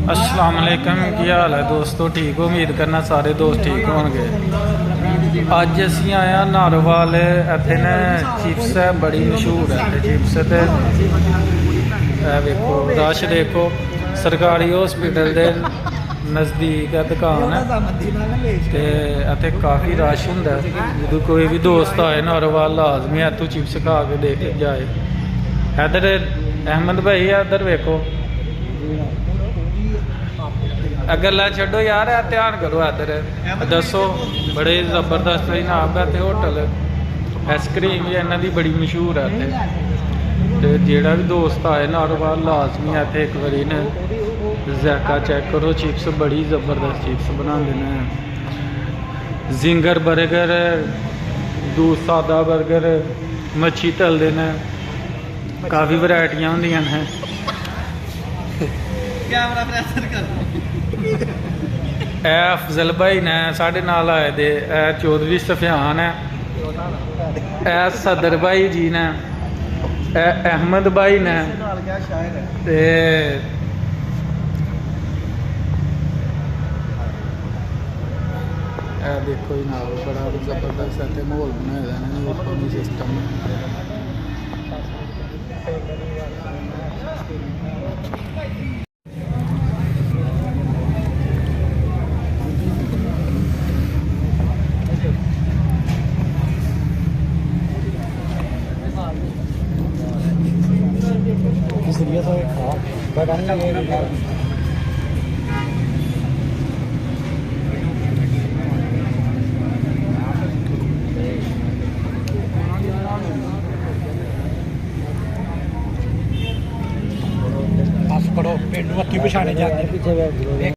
अस्सलाम वालेकुम, की हाल है दोस्तों? ठीक हो? उम्मीद करना सारे दोस्त ठीक होंगे। अज असी आया नारोवाल। इत्थे ने चिप्स है, बड़ी मशहूर है चिप्स। तो देखो रश देखो, सरकारी हॉस्पिटल के नज़दीक है दुकान है। तो इत्थे काफ़ी रश होंदा है। जो कोई भी दोस्त आए नारोवाल लाजमी इत्थों चिप्स खा के देख जाए। इधर अहमद भाई है, इधर वेखो। गल्लां छड्डो यार, ध्यान करो। इधर दसो, बड़े जबरदस्त जनाब है इत्थे होटल। आइसक्रीम भी इन्हां दी बड़ी मशहूर है इत्थे। ते जेड़ा भी दोस्त आए नारोवाल लाजमी इत्थे एक बारी ने ज़ायका चेक करो। चिप्स बड़ी जबरदस्त चिप्स बनाते हैं। जिंगर बर्गर, दूध सादा बर्गर, मच्छी तलते हैं, काफ़ी वैरायटियां होंदियां हैं। अफजल भाई ने साढ़े नाल आए दे, चौधरी सफियान है, सदर भाई जी ने, अहमद भाई ने, ते देखो जनाब बड़ा जबरदस्त है माहौल बनाया इन्होंने सिस्टम। बस पढ़ो, पिंड मक्की पछाने जाते।